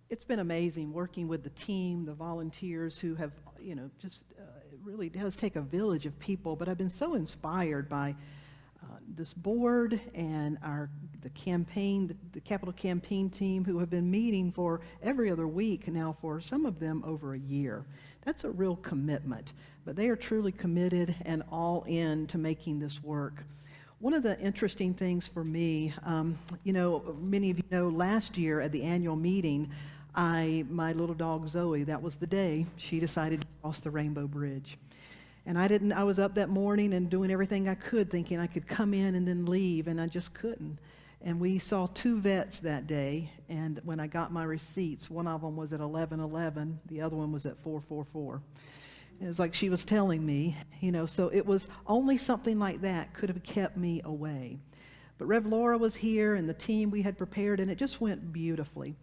it's been amazing working with the team, the volunteers who have, just it really does take a village of people. But I've been so inspired by this board and the campaign, the Capital Campaign team, who have been meeting for every other week now for some of them over a year. That's a real commitment, but they are truly committed and all in to making this work. One of the interesting things for me, many of you know, last year at the annual meeting, my little dog Zoe, that was the day she decided to cross the Rainbow Bridge. And I was up that morning and doing everything I could, thinking I could come in and then leave, and I just couldn't. And we saw 2 vets that day, and when I got my receipts, one of them was at 11:11, the other one was at 4:44. It was like she was telling me, so it was only something like that could have kept me away. But Rev Laura was here, and the team we had prepared, and it just went beautifully.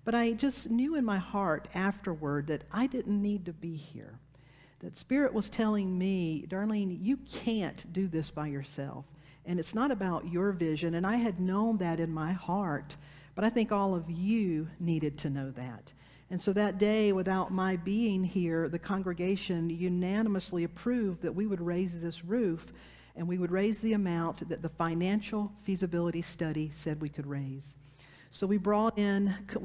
But I just knew in my heart afterward that I didn't need to be here. That Spirit was telling me, Darlene, you can't do this by yourself. And it's not about your vision. And I had known that in my heart. But I think all of you needed to know that. And so that day, without my being here, the congregation unanimously approved that we would raise this roof, and we would raise the amount that the financial feasibility study said we could raise. So we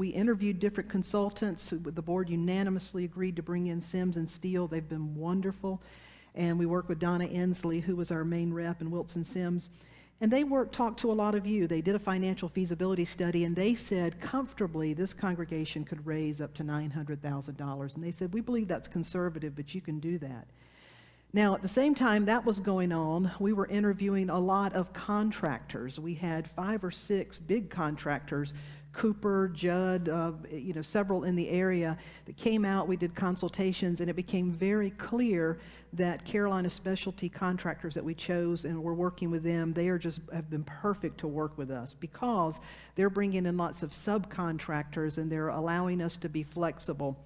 interviewed different consultants. The board unanimously agreed to bring in Sims and Steele. They've been wonderful. And we worked with Donna Ensley, who was our main rep, and Wilson Sims. And they talked to a lot of you. They did a financial feasibility study, and they said comfortably this congregation could raise up to $900,000. And they said, we believe that's conservative, but you can do that. Now, at the same time that was going on, we were interviewing a lot of contractors. We had 5 or 6 big contractors, Cooper, Judd, several in the area that came out. We did consultations, and it became very clear that Carolina Specialty Contractors that we chose, and we're working with them, they have been perfect to work with us because they're bringing in lots of subcontractors, and they're allowing us to be flexible.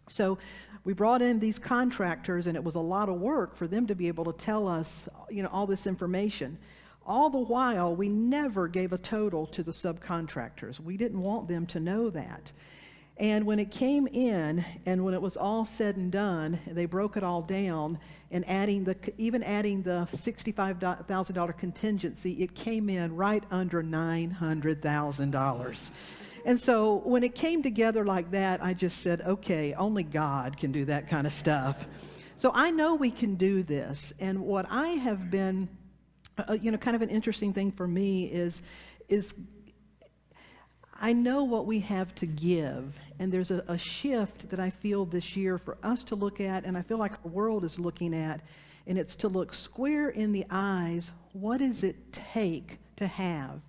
So we brought in these contractors, and it was a lot of work for them to be able to tell us, all this information. All the while, we never gave a total to the subcontractors. We didn't want them to know that. And when it came in, and when it was all said and done, they broke it all down, and even adding the $65,000 contingency, it came in right under $900,000. And so when it came together like that, I just said, okay, only God can do that kind of stuff. So I know we can do this. And what I have been, kind of an interesting thing for me is I know what we have to give. And there's a shift that I feel this year for us to look at, and I feel like the world is looking at, and it's to look square in the eyes, what does it take to have?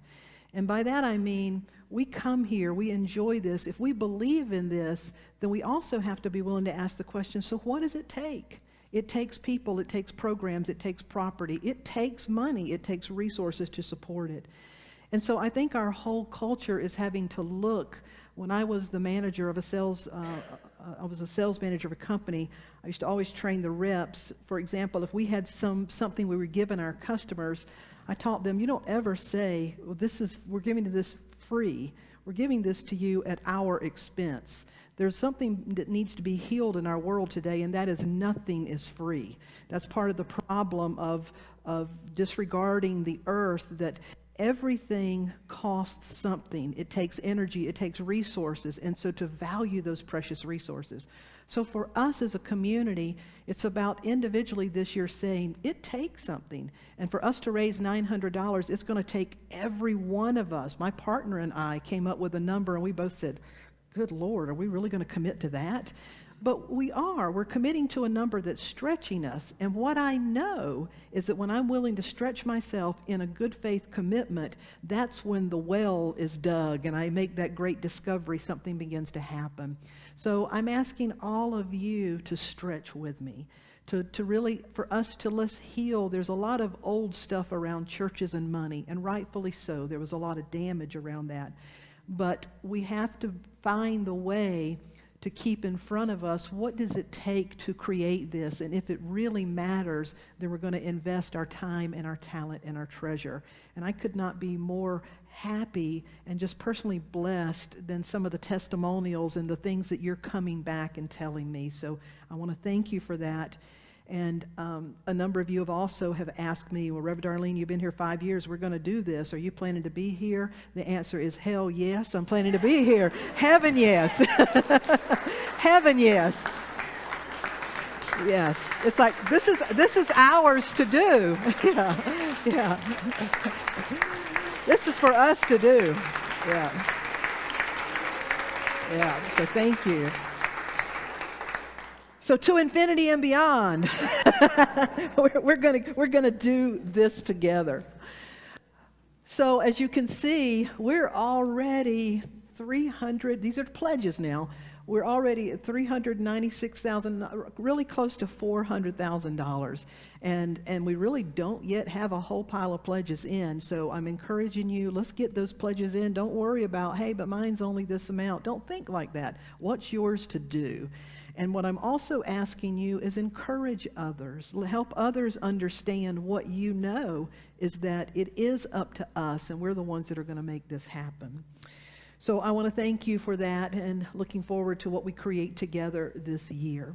And by that I mean, we come here, we enjoy this. If we believe in this, then we also have to be willing to ask the question, so what does it take? It takes people, it takes programs, it takes property, it takes money, it takes resources to support it. And so I think our whole culture is having to look. When I was the manager of a sales manager of a company, I used to always train the reps. For example, if we had something we were giving our customers, I taught them, you don't ever say, well, we're giving this free. We're giving this to you at our expense. There's something that needs to be healed in our world today, and that is nothing is free. That's part of the problem of disregarding the earth, that everything costs something. It takes energy, it takes resources, and so to value those precious resources. So for us as a community, it's about individually this year saying, it takes something. And for us to raise $900, it's going to take every one of us. My partner and I came up with a number, and we both said, good Lord, are we really going to commit to that? But we're committing to a number that's stretching us. And what I know is that when I'm willing to stretch myself in a good faith commitment, that's when the well is dug and I make that great discovery, something begins to happen. So I'm asking all of you to stretch with me, to really, for us to let's heal. There's a lot of old stuff around churches and money, and rightfully so. There was a lot of damage around that. But we have to find the way to keep in front of us, what does it take to create this? And if it really matters, then we're going to invest our time and our talent and our treasure. And I could not be more happy and just personally blessed than some of the testimonials and the things that you're coming back and telling me. So I want to thank you for that. And a number of you have asked me, well, Rev Darlene, you've been here 5 years. We're going to do this. Are you planning to be here? The answer is hell yes. I'm planning to be here. Heaven yes. Heaven yes. Yes. It's like this is ours to do. Yeah. Yeah. This is for us to do. Yeah. Yeah. So thank you. So to infinity and beyond, we're gonna do this together. So as you can see, we're already 300. These are pledges now. We're already at $396,000, really close to $400,000, and we really don't yet have a whole pile of pledges in. So I'm encouraging you. Let's get those pledges in. Don't worry about, hey, but mine's only this amount. Don't think like that. What's yours to do? And what I'm also asking you is encourage others. Help others understand what you know is that it is up to us, and we're the ones that are going to make this happen. So I want to thank you for that, and looking forward to what we create together this year.